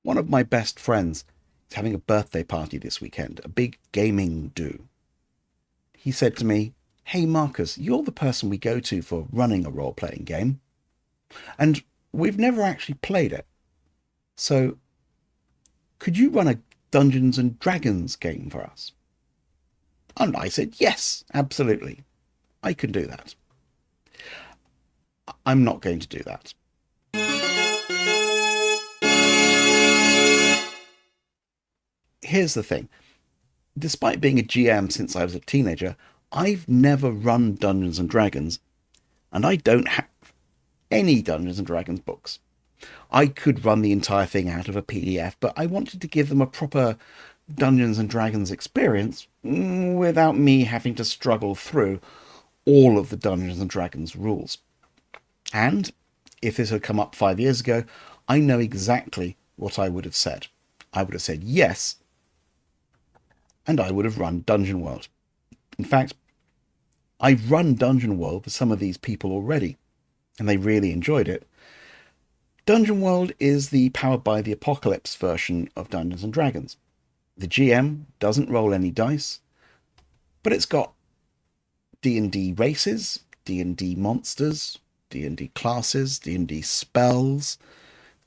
One of my best friends is having a birthday party this weekend, a big gaming do. He said to me, "Hey Marcus, you're the person we go to for running a role playing game, and we've never actually played it. So could you run a Dungeons and Dragons game for us?" And I said, "Yes, absolutely. I can do that." I'm not going to do that. Here's the thing. Despite being a GM since I was a teenager, I've never run Dungeons and Dragons, and I don't have any Dungeons and Dragons books. I could run the entire thing out of a PDF, but I wanted to give them a proper Dungeons and Dragons experience without me having to struggle through all of the Dungeons and Dragons rules. And if this had come up 5 years ago, I know exactly what I would have said. I would have said yes, and I would have run Dungeon World. In fact, I've run Dungeon World for some of these people already, and they really enjoyed it. Dungeon World is the Powered by the Apocalypse version of Dungeons and Dragons. The GM doesn't roll any dice, but it's got D&D races, D&D monsters, D&D classes, D&D spells,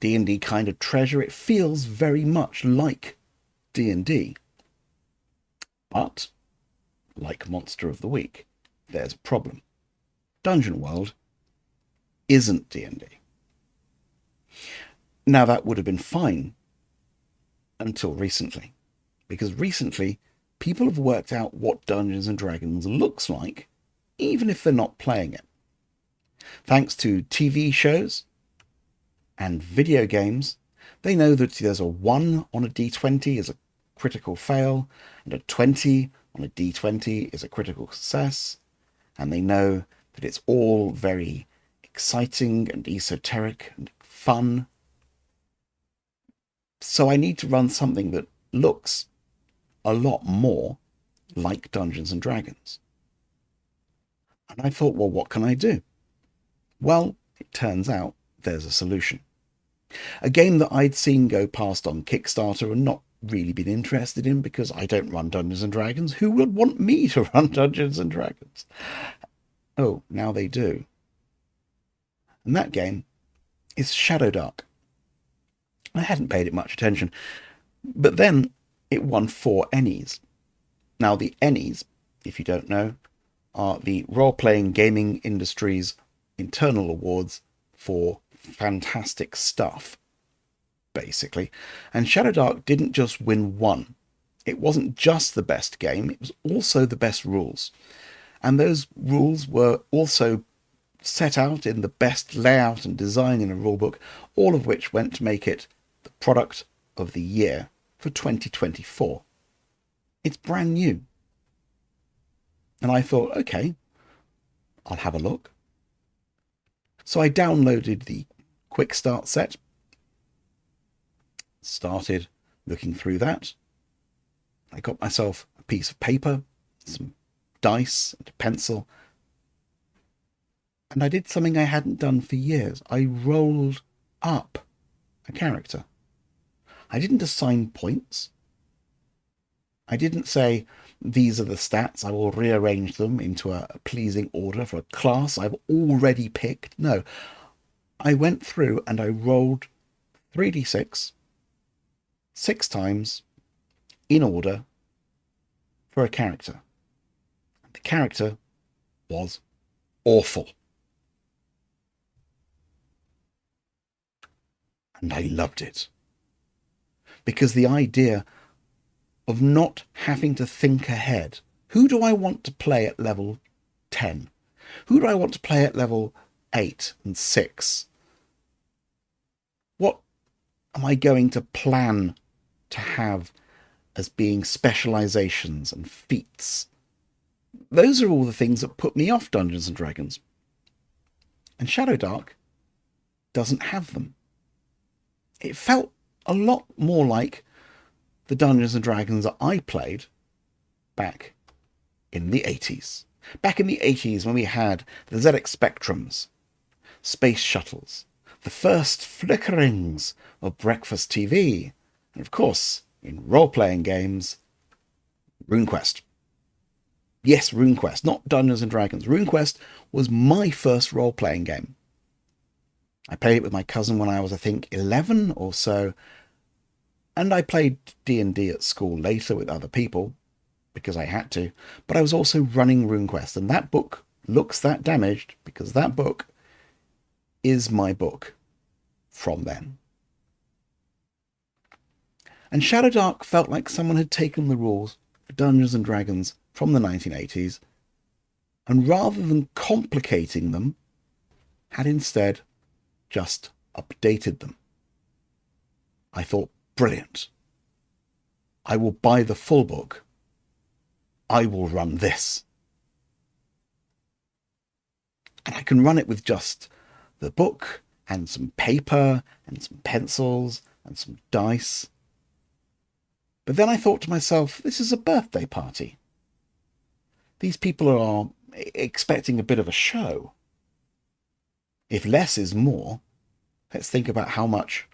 D&D kind of treasure. It feels very much like D&D. But, like Monster of the Week, there's a problem. Dungeon World isn't D&D. Now, that would have been fine until recently, because recently people have worked out what Dungeons and Dragons looks like, even if they're not playing it. Thanks to TV shows and video games, they know that there's a 1 on a d20 is a critical fail, and a 20 on a d20 is a critical success, and they know that it's all very exciting and esoteric and fun. So I need to run something that looks a lot more like Dungeons and Dragons. And I thought, well, what can I do? Well, it turns out there's a solution. A game that I'd seen go past on Kickstarter and not really been interested in because I don't run Dungeons and Dragons. Who would want me to run Dungeons and Dragons? Oh, now they do. And that game is ShadowDark. I hadn't paid it much attention, but then it won 4 Ennies. Now, the Ennies, if you don't know, are the role-playing gaming industry's internal awards for fantastic stuff, basically. And ShadowDark didn't just win one. It wasn't just the best game, it was also the best rules. And those rules were also set out in the best layout and design in a rulebook, all of which went to make it the product of the year for 2024. It's brand new. And I thought, okay, I'll have a look. So I downloaded the Quick Start set, started looking through that. I got myself a piece of paper, some dice, and a pencil, and I did something I hadn't done for years. I rolled up a character. I didn't assign points. I didn't say, these are the stats, I will rearrange them into a pleasing order for a class I've already picked. No, I went through and I rolled 3d6 6 times in order for a character. The character was awful. And I loved it. Because the idea of not having to think ahead. Who do I want to play at level 10? Who do I want to play at level 8 and 6? What am I going to plan to have as being specializations and feats? Those are all the things that put me off Dungeons and Dragons. And ShadowDark doesn't have them. It felt a lot more like the Dungeons and Dragons that I played back in the 80s. Back in the 80s when we had the ZX Spectrums, space shuttles, the first flickerings of breakfast TV, and of course, in role-playing games, RuneQuest. Yes, RuneQuest, not Dungeons and Dragons. RuneQuest was my first role-playing game. I played it with my cousin when I was, I think, 11 or so, and I played D&D at school later with other people, because I had to, but I was also running RuneQuest, and that book looks that damaged, because that book is my book from then. And ShadowDark felt like someone had taken the rules for Dungeons and Dragons from the 1980s, and rather than complicating them, had instead just updated them. I thought, brilliant. I will buy the full book. I will run this. And I can run it with just the book and some paper and some pencils and some dice. But then I thought to myself, this is a birthday party. These people are expecting a bit of a show. If less is more, let's think about how much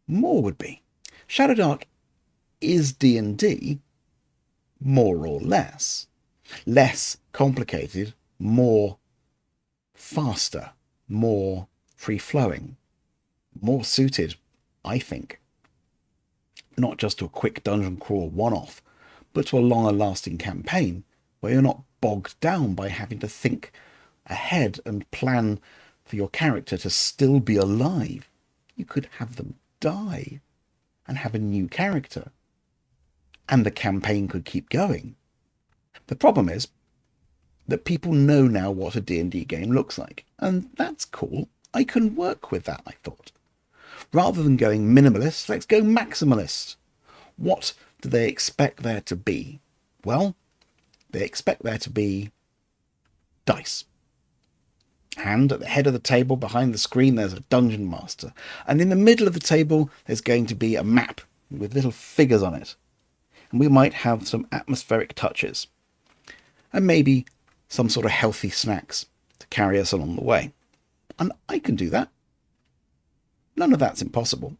more would be. ShadowDark is D&D, more or less. Less complicated, more faster, more free-flowing, more suited, I think, not just to a quick dungeon crawl one-off, but to a longer lasting campaign where you're not bogged down by having to think ahead and plan for your character to still be alive. You could have them die and have a new character, and the campaign could keep going. The problem is that people know now what a D&D game looks like, and that's cool. I can work with that, I thought. Rather than going minimalist, let's go maximalist. What do they expect there to be? Well, they expect there to be dice. And at the head of the table, behind the screen, there's a dungeon master. And in the middle of the table, there's going to be a map with little figures on it. And we might have some atmospheric touches. And maybe some sort of healthy snacks to carry us along the way. And I can do that. None of that's impossible.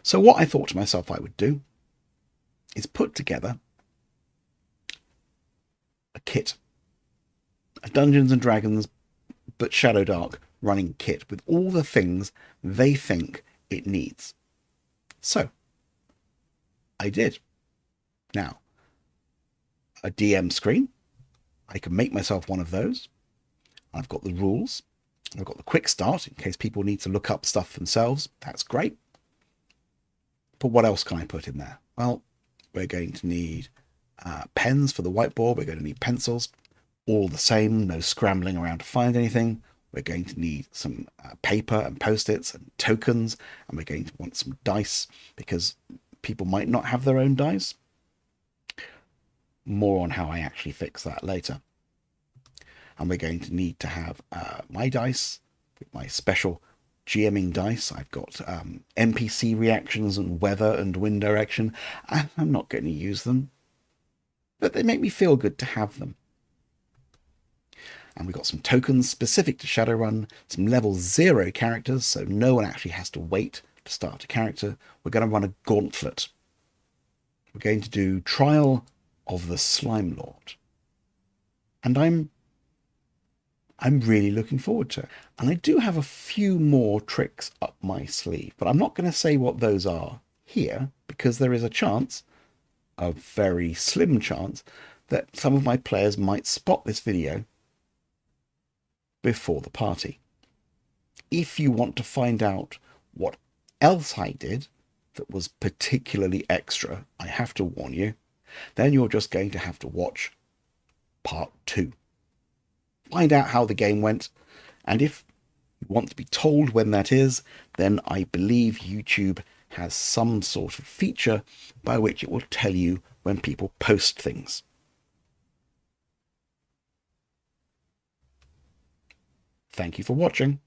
So what I thought to myself I would do is put together a kit. A Dungeons and Dragons but ShadowDark running kit with all the things they think it needs. So I did. Now, a DM screen. I can make myself one of those. I've got the rules. I've got the quick start in case people need to look up stuff themselves. That's great. But what else can I put in there? Well, we're going to need pens for the whiteboard. We're going to need pencils. All the same, no scrambling around to find anything. We're going to need some paper and post-its and tokens. And we're going to want some dice because people might not have their own dice. More on how I actually fix that later. And we're going to need to have my dice, with my special GMing dice. I've got NPC reactions and weather and wind direction. And I'm not going to use them, but they make me feel good to have them. And we've got some tokens specific to Shadowrun, some level 0 characters, so no one actually has to wait to start a character. We're going to run a gauntlet. We're going to do Trial of the Slime Lord. And I'm really looking forward to it. And I do have a few more tricks up my sleeve, but I'm not going to say what those are here because there is a chance, a very slim chance, that some of my players might spot this video before the party. If you want to find out what else I did that was particularly extra, I have to warn you, then you're just going to have to watch part 2. Find out how the game went, and if you want to be told when that is, then I believe YouTube has some sort of feature by which it will tell you when people post things. Thank you for watching.